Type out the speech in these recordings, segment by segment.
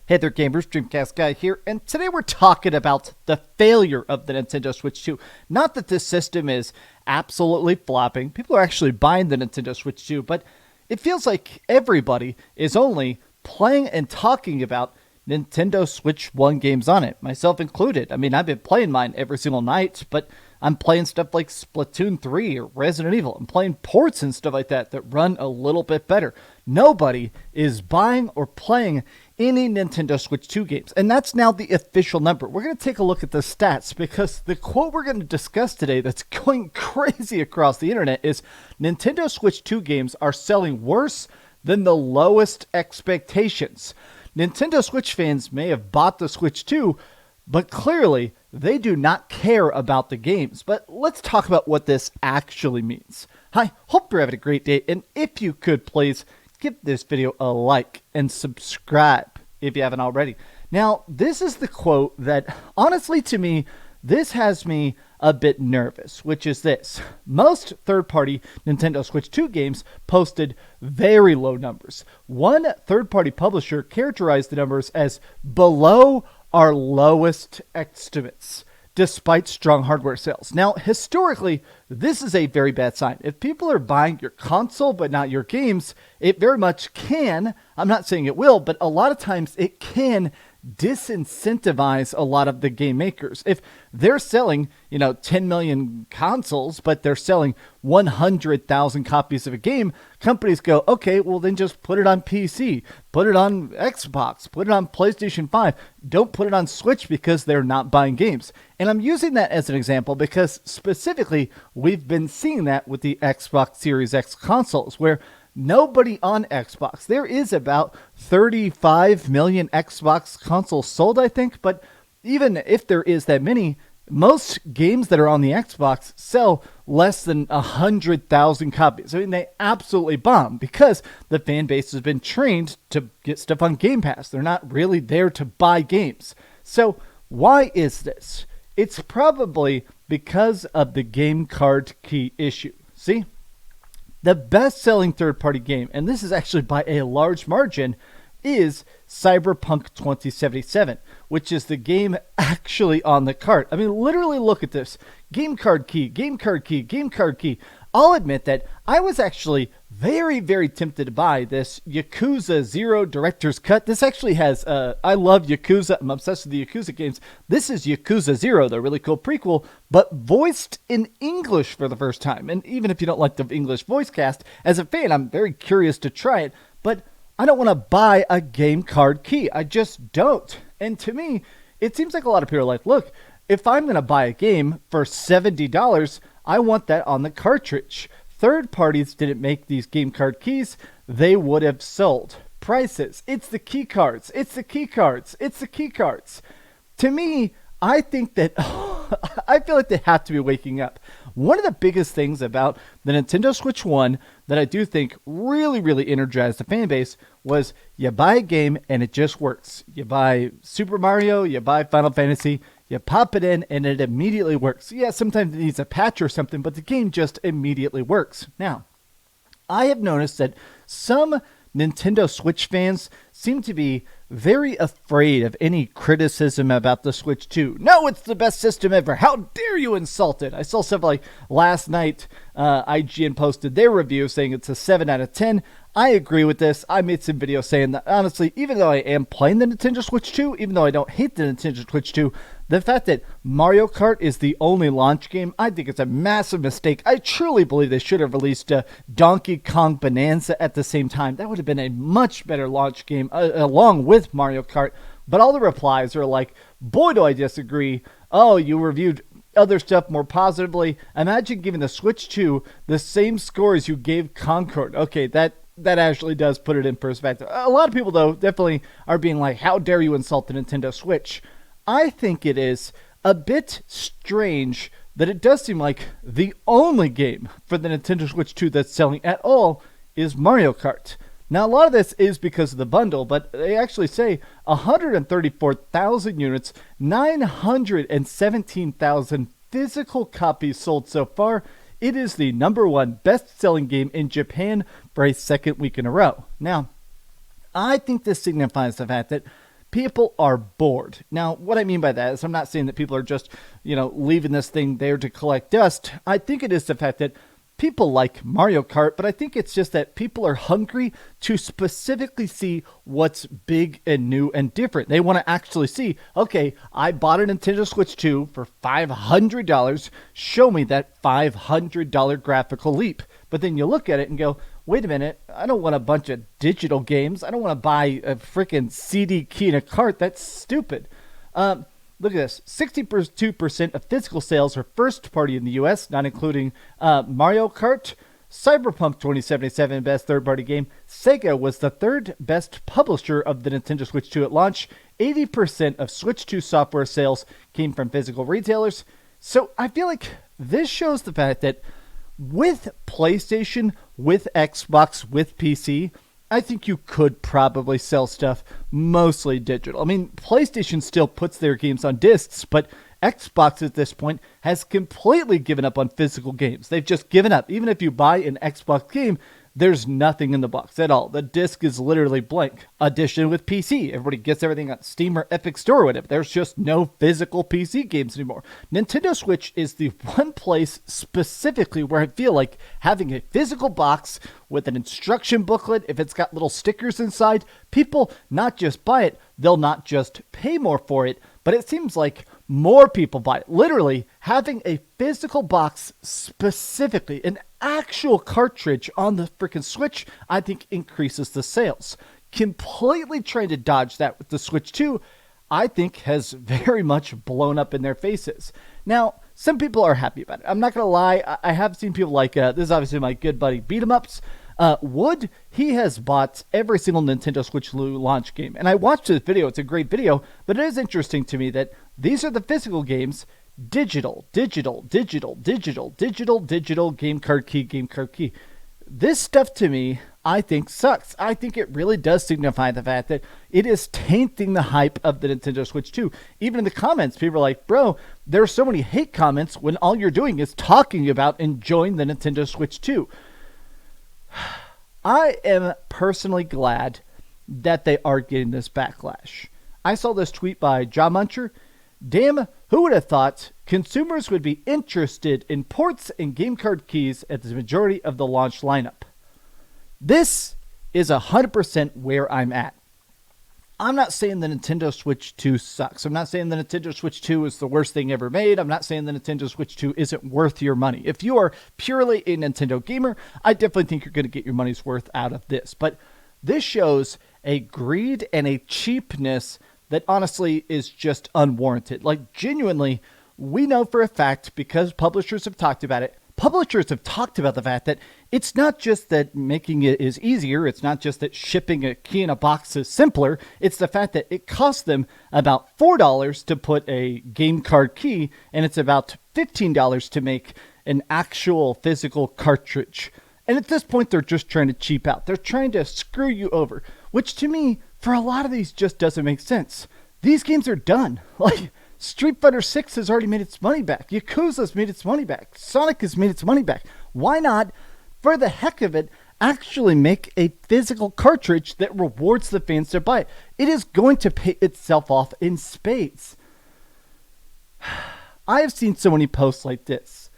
Hey there gamers, DreamcastGuy here, and today we're talking about the failure of the Nintendo Switch 2. Not that this system is absolutely flopping, people are actually buying the Nintendo Switch 2, but it feels like everybody is only playing and talking about Nintendo Switch 1 games on it, myself included. I mean, I've been playing mine every single night, but I'm playing stuff like Splatoon 3 or Resident Evil. I'm playing ports and stuff like that run a little bit better. Nobody is buying or playing any Nintendo Switch 2 games, and that's now the official number. We're going to take a look at the stats because the quote we're going to discuss today that's going crazy across the internet is Nintendo Switch 2 games are selling worse than the lowest expectations. Nintendo Switch fans may have bought the Switch 2, but clearly they do not care about the games. But let's talk about what this actually means. Hi, hope you're having a great day, and if you could please give this video a like and subscribe if you haven't already. Now, this is the quote that, honestly to me, this has me a bit nervous, which is this. Most third-party Nintendo Switch 2 games posted very low numbers. One third-party publisher characterized the numbers as below our lowest estimates, despite strong hardware sales. Now, historically, this is a very bad sign. If people are buying your console but not your games, it very much can, I'm not saying it will, but a lot of times it can disincentivize a lot of the game makers. If they're selling, 10 million consoles, but they're selling 100,000 copies of a game, companies go, okay, well then just put it on PC, put it on Xbox, put it on PlayStation 5. Don't put it on Switch because they're not buying games. And I'm using that as an example because specifically we've been seeing that with the Xbox Series X consoles where nobody on Xbox. There is about 35 million Xbox consoles sold, I think, but even if there is that many, most games that are on the Xbox sell less than 100,000 copies. I mean, they absolutely bomb because the fan base has been trained to get stuff on Game Pass. They're not really there to buy games. So why is this? It's probably because of the game card key issue. See? The best-selling third-party game, and this is actually by a large margin, is Cyberpunk 2077, which is the game actually on the cart. I mean, literally look at this. Game card key, game card key, game card key. I'll admit that I was actually very, very tempted to buy this Yakuza 0 Director's Cut. This actually has, I love Yakuza. I'm obsessed with the Yakuza games. This is Yakuza 0, the really cool prequel, but voiced in English for the first time. And even if you don't like the English voice cast, as a fan, I'm very curious to try it. But I don't want to buy a game card key. I just don't. And to me, it seems like a lot of people are like, look, if I'm going to buy a game for $70, I want that on the cartridge. Third parties didn't make these game card keys. They would have sold. Prices. It's the key cards. It's the key cards. It's the key cards. To me, I think that I feel like they have to be waking up. One of the biggest things about the Nintendo Switch 1 that I do think really, really energized the fan base was you buy a game and it just works. You buy Super Mario, you buy Final Fantasy, you pop it in and it immediately works. Yeah, sometimes it needs a patch or something, but the game just immediately works. Now, I have noticed that some Nintendo Switch fans seem to be very afraid of any criticism about the Switch 2. No, it's the best system ever. How dare you insult it? I saw stuff like last night, IGN posted their review saying it's a 7 out of 10. I agree with this. I made some videos saying that, honestly, even though I am playing the Nintendo Switch 2, even though I don't hate the Nintendo Switch 2, the fact that Mario Kart is the only launch game, I think it's a massive mistake. I truly believe they should have released Donkey Kong Bonanza at the same time. That would have been a much better launch game, along with Mario Kart. But all the replies are like, boy, do I disagree. Oh, you reviewed other stuff more positively. Imagine giving the Switch 2 the same score as you gave Concord. Okay, that actually does put it in perspective. A lot of people, though, definitely are being like, how dare you insult the Nintendo Switch? I think it is a bit strange that it does seem like the only game for the Nintendo Switch 2 that's selling at all is Mario Kart. Now, a lot of this is because of the bundle, but they actually say 134,000 units, 917,000 physical copies sold so far. It is the #1 best-selling game in Japan for a second week in a row. Now, I think this signifies the fact that people are bored. Now, what I mean by that is I'm not saying that people are just, leaving this thing there to collect dust. I think it is the fact that people like Mario Kart, but I think it's just that people are hungry to specifically see what's big and new and different. They want to actually see, okay, I bought a Nintendo Switch 2 for $500. Show me that $500 graphical leap. But then you look at it and go, wait a minute, I don't want a bunch of digital games. I don't want to buy a freaking CD key in a cart. That's stupid. Look at this. 62% of physical sales are first party in the U.S., not including Mario Kart. Cyberpunk 2077, best third-party game. Sega was the third best publisher of the Nintendo Switch 2 at launch. 80% of Switch 2 software sales came from physical retailers. So I feel like this shows the fact that with PlayStation, with Xbox, with PC, I think you could probably sell stuff mostly digital. I mean, PlayStation still puts their games on discs, but Xbox at this point has completely given up on physical games. They've just given up. Even if you buy an Xbox game, there's nothing in the box at all. The disc is literally blank. Addition with PC. Everybody gets everything on Steam or Epic Store or whatever. There's just no physical PC games anymore. Nintendo Switch is the one place specifically where I feel like having a physical box with an instruction booklet, if it's got little stickers inside, people not just buy it, they'll not just pay more for it, but it seems like more people buy it. Literally, having a physical box specifically, an actual cartridge on the freaking Switch, I think increases the sales. Completely trying to dodge that with the Switch 2, I think has very much blown up in their faces. Now, some people are happy about it. I'm not going to lie. I have seen people like, this is obviously my good buddy Beat 'em Ups. Wood, he has bought every single Nintendo Switch launch game. And I watched this video. It's a great video. But it is interesting to me that these are the physical games. Digital, game card key. This stuff to me, I think sucks. I think it really does signify the fact that it is tainting the hype of the Nintendo Switch 2. Even in the comments, people are like, bro, there are so many hate comments when all you're doing is talking about enjoying the Nintendo Switch 2. I am personally glad that they are getting this backlash. I saw this tweet by Jaw Muncher. Damn, who would have thought consumers would be interested in ports and game card keys at the majority of the launch lineup? This is 100% where I'm at. I'm not saying the Nintendo Switch 2 sucks. I'm not saying the Nintendo Switch 2 is the worst thing ever made. I'm not saying the Nintendo Switch 2 isn't worth your money. If you are purely a Nintendo gamer, I definitely think you're going to get your money's worth out of this. But this shows a greed and a cheapness that honestly is just unwarranted. Like, genuinely, we know for a fact, because publishers have talked about it, publishers have talked about the fact that it's not just that making it is easier, it's not just that shipping a key in a box is simpler, it's the fact that it costs them about $4 to put a game card key, and it's about $15 to make an actual physical cartridge. And at this point, they're just trying to cheap out. They're trying to screw you over, which to me, for a lot of these, just doesn't make sense. These games are done. Like, Street Fighter 6 has already made its money back. Yakuza's made its money back. Sonic has made its money back. Why not, for the heck of it, actually make a physical cartridge that rewards the fans to buy it? It is going to pay itself off in spades. I have seen so many posts like this.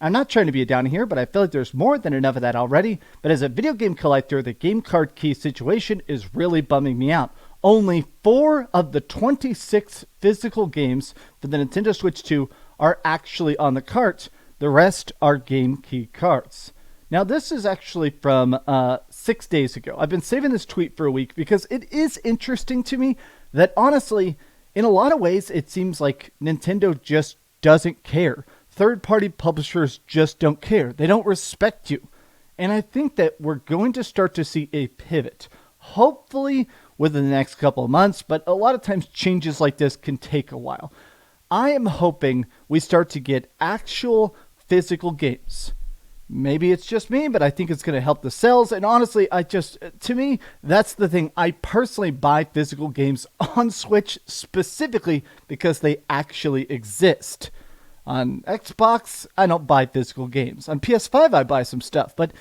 I'm not trying to be a downer here, but I feel like there's more than enough of that already. But as a video game collector, the game card key situation is really bumming me out. Only 4 of the 26 physical games for the Nintendo Switch 2 are actually on the cart. The rest are game key cards. Now, this is actually from 6 days ago. I've been saving this tweet for a week because it is interesting to me that, honestly, in a lot of ways, it seems like Nintendo just doesn't care. Third-party publishers just don't care. They don't respect you. And I think that we're going to start to see a pivot. Hopefully within the next couple of months, but a lot of times changes like this can take a while. I am hoping we start to get actual physical games. Maybe it's just me, but I think it's going to help the sales. And honestly, to me, that's the thing. I personally buy physical games on Switch specifically because they actually exist. On Xbox, I don't buy physical games. On PS5, I buy some stuff. But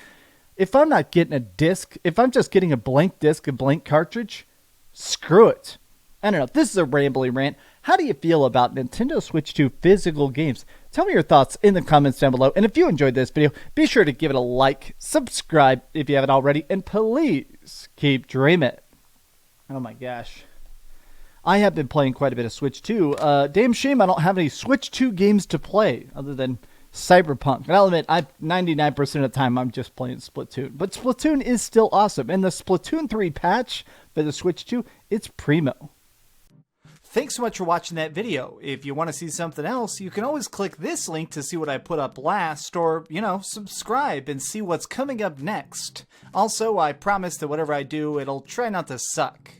if I'm not getting a disc, if I'm just getting a blank disc, a blank cartridge, screw it. I don't know, this is a rambling rant. How do you feel about Nintendo Switch 2 physical games? Tell me your thoughts in the comments down below. And if you enjoyed this video, be sure to give it a like, subscribe if you haven't already, and please keep dreaming. Oh my gosh. I have been playing quite a bit of Switch 2. Damn shame I don't have any Switch 2 games to play other than Cyberpunk. And I'll admit, 99% of the time I'm just playing Splatoon. But Splatoon is still awesome. And the Splatoon 3 patch for the Switch 2, it's primo. Thanks so much for watching that video. If you want to see something else, you can always click this link to see what I put up last, or, subscribe and see what's coming up next. Also, I promise that whatever I do, it'll try not to suck.